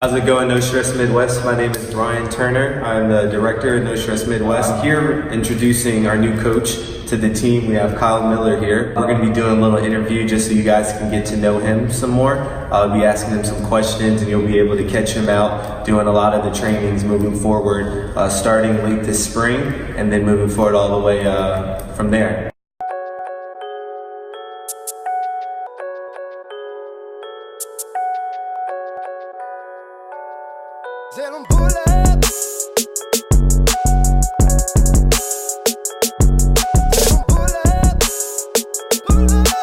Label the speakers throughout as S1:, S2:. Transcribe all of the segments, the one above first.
S1: How's it going, No Stress Midwest? My name is Brian Turner. I'm the director of No Stress Midwest. Here introducing our new coach to the team. We have Kyle Miller here. We're going to be doing a little interview just so you guys can get to know him some more. I'll be asking him some questions and you'll be able to catch him out doing a lot of the trainings moving forward, starting late this spring and then moving forward all the way from there.
S2: Tell them pull up. Tell them pull up. Pull up.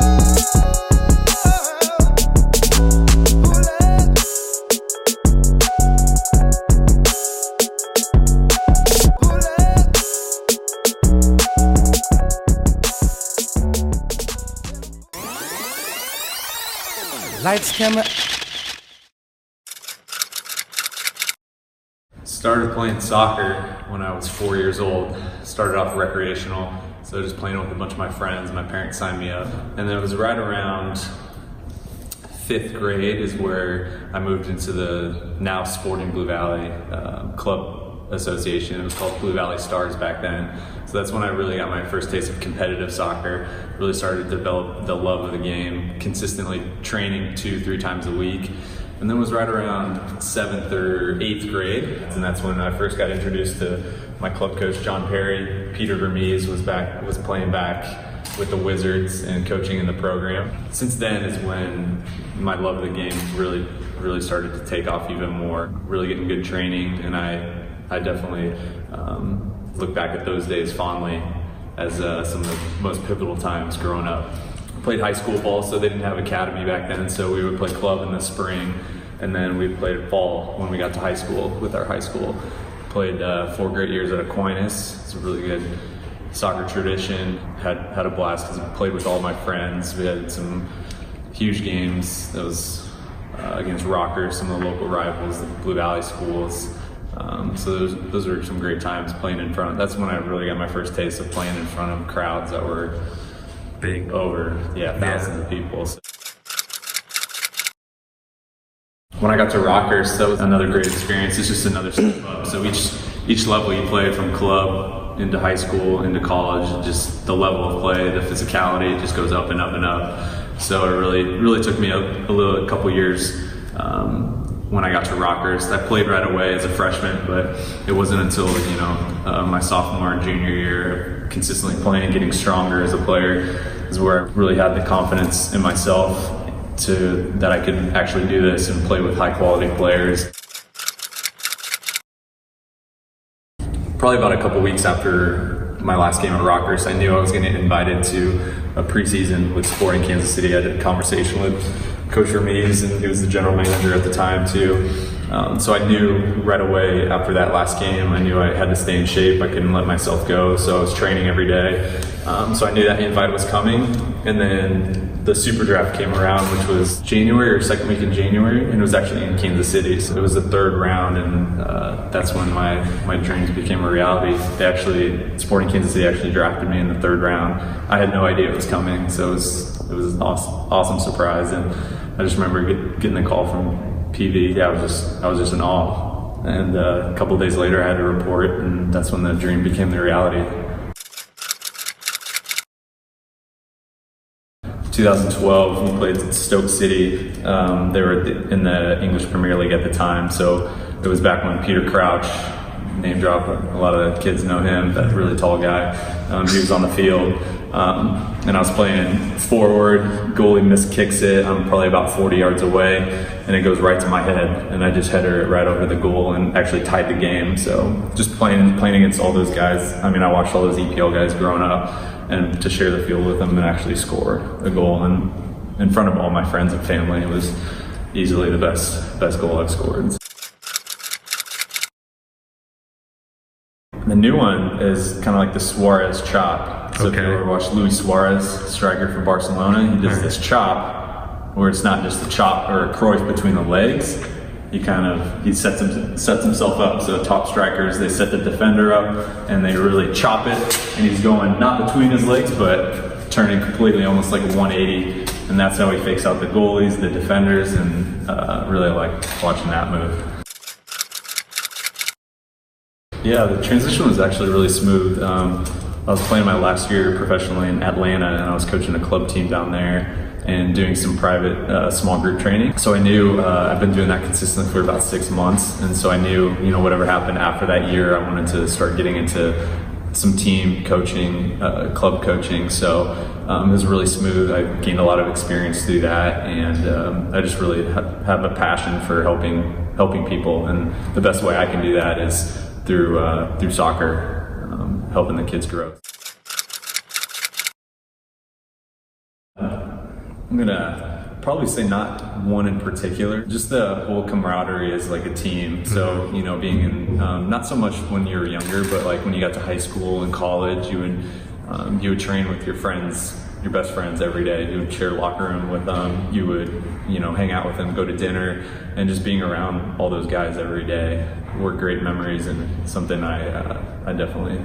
S2: Pull up. Pull up. Lights, camera.
S3: Started playing soccer when I was 4 years old. Started off recreational, so just playing with a bunch of my friends. My parents signed me up. And then it was right around 5th grade is where I moved into the now Sporting Blue Valley club association. It was called Blue Valley Stars back then. So that's when I really got my first taste of competitive soccer. Really started to develop the love of the game, consistently training 2-3 times a week. And then it was right around 7th or 8th grade, and that's when I first got introduced to my club coach, John Perry. Peter Vermees was playing back with the Wizards and coaching in the program. Since then is when my love of the game really started to take off even more. Really getting good training, and I definitely look back at those days fondly as some of the most pivotal times growing up. Played high school ball, so they didn't have academy back then, so we would play club in the spring, and then we played fall when we got to high school with our high school. Played 4 great years at Aquinas. It's a really good soccer tradition. Had a blast because I played with all my friends. We had some huge games. That was against Rockers, some of the local rivals, the Blue Valley schools. So those were some great times playing in front. That's when I really got my first taste of playing in front of crowds that were big, over thousands of people. So when I got to Rockers, that was another great experience. It's just another step up. So each level you play, from club into high school into college, just the level of play, the physicality, just goes up and up and up. So it really took me a couple years when I got to Rockers. I played right away as a freshman, but it wasn't until my sophomore and junior year, consistently playing, getting stronger as a player, is where I really had the confidence in myself that I could actually do this and play with high quality players. Probably about a couple weeks after my last game at Rockers, I knew I was going to get invited to a preseason with Sporting Kansas City. I had a conversation with Coach Vermees, and he was the general manager at the time too. So I knew right away after that last game, I knew I had to stay in shape. I couldn't let myself go, so I was training every day. So I knew that invite was coming, and then the Super Draft came around, which was January or second week in January, and it was actually in Kansas City. So it was the 3rd round, and that's when my dreams became a reality. Sporting Kansas City actually drafted me in the 3rd round. I had no idea it was coming, so it was an awesome surprise. And I just remember getting the call from PV. I was just in awe. And a couple days later I had to report, and that's when the dream became the reality. 2012, we played at Stoke City. They were in the English Premier League at the time, so it was back when Peter Crouch, name drop, a lot of kids know him, that really tall guy. He was on the field, and I was playing forward, goalie miskicks it, I'm probably about 40 yards away, and it goes right to my head, and I just header it right over the goal and actually tied the game. So just playing against all those guys, I mean, I watched all those EPL guys growing up, and to share the field with them and actually score a goal in front of all my friends and family, it was easily the best goal I've scored. The new one is kind of like the Suarez chop. So if you ever watch Luis Suarez, striker for Barcelona, he does this chop where it's not just a chop or a Cruyff between the legs. He sets himself up. So top strikers, they set the defender up and they really chop it, and he's going not between his legs, but turning completely, almost like a 180, and that's how he fakes out the goalies, the defenders, and really like watching that move. Yeah, the transition was actually really smooth. I was playing my last year professionally in Atlanta, and I was coaching a club team down there and doing some private small group training. So I knew I've been doing that consistently for about 6 months, and so I knew, you know, whatever happened after that year, I wanted to start getting into some team coaching, club coaching. So it was really smooth. I gained a lot of experience through that, and I just really have a passion for helping people, and the best way I can do that is through soccer. Helping the kids grow. I'm gonna probably say not one in particular, just the whole camaraderie as like a team. So, you know, being in, not so much when you were younger, but like when you got to high school and college, you would train with your friends, your best friends every day. You would share locker room with them. You would, you know, hang out with them, go to dinner, and just being around all those guys every day were great memories, and something I definitely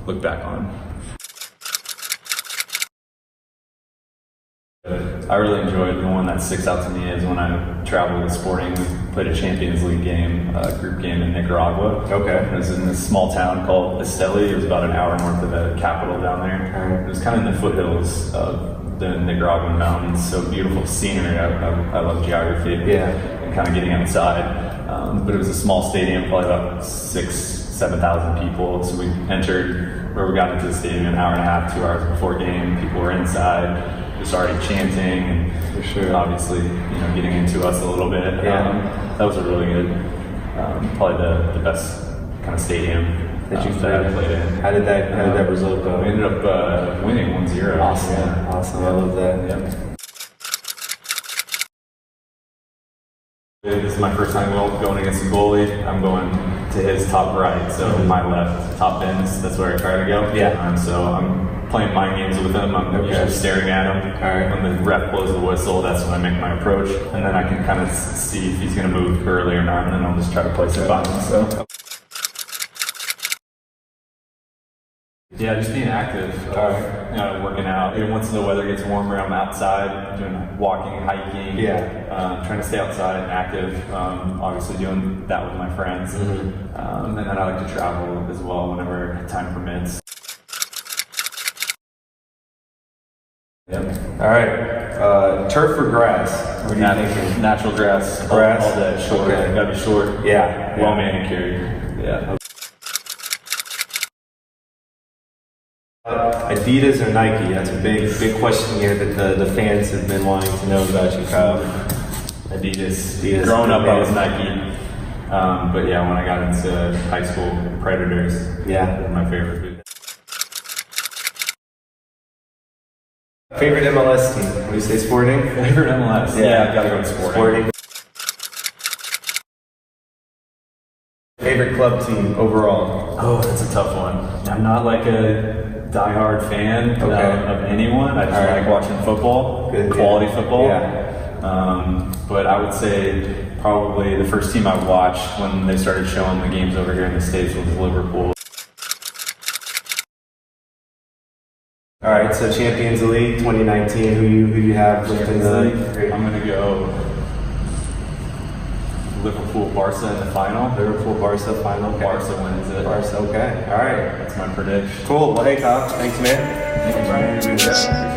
S3: look back on. I really enjoyed the one that sticks out to me is when I traveled with Sporting. We played a Champions League game, a group game in Nicaragua.
S1: Okay.
S3: It was in this small town called Esteli. It was about an hour north of the capital down there. It was kind of in the foothills of the Nicaraguan mountains, so beautiful scenery. I love geography.
S1: Yeah.
S3: And kind of getting outside. But it was a small stadium, probably about 7,000 people. So we entered, where we got into the stadium an hour and a half, 2 hours before game. People were inside, just already chanting, and
S1: for sure,
S3: obviously, you know, getting into us a little bit.
S1: Yeah.
S3: That was a really good, probably the best kind of stadium
S1: that you
S3: played in.
S1: How did that result go?
S3: We ended up winning 1-0.
S1: Awesome,
S3: yeah.
S1: Awesome. I love that.
S3: Yeah. This is my first time going against a goalie. I'm going to his top right, so my left top bins. That's where I try to go.
S1: Yeah.
S3: So I'm playing mind games with him. I'm usually staring at him.
S1: All right.
S3: When the ref blows the whistle, that's when I make my approach, and then I can kind of see if he's going to move early or not, and then I'll just try to place it by him. So. Yeah, just being active, you know, working out. Even once the weather gets warmer, I'm outside doing walking, hiking.
S1: Yeah.
S3: Trying to stay outside and active. Obviously doing that with my friends. And then I like to travel as well whenever time permits.
S1: Yep. All right. Turf or grass? What are you thinking?
S3: Natural grass.
S1: Grass?
S3: All day. Short.
S1: Okay.
S3: Gotta be short.
S1: Yeah.
S3: Well manicured. Yeah.
S1: Adidas or Nike? That's a big question here that the fans have been wanting to know about you, Kyle.
S3: Adidas. Growing up, I was Nike. But yeah, when I got into high school, Predators.
S1: Yeah.
S3: My favorite boot.
S1: Favorite MLS team? Would you say Sporting?
S3: Favorite MLS? Yeah, I gotta go to Sporting.
S1: Favorite club team overall?
S3: Oh, that's a tough one. I'm not like a diehard fan of anyone. I just like watching football, quality football.
S1: Yeah.
S3: But I would say probably the first team I watched when they started showing the games over here in the States was Liverpool.
S1: All right, so Champions League 2019. Who you have within the?
S3: I'm gonna go Liverpool Barca in the final.
S1: Liverpool Barca final. Okay.
S3: Barca wins it.
S1: Barca. Okay. All right.
S3: That's my prediction.
S1: Cool. Well, hey, Kyle. Thanks, man.
S3: Thank you, Brian.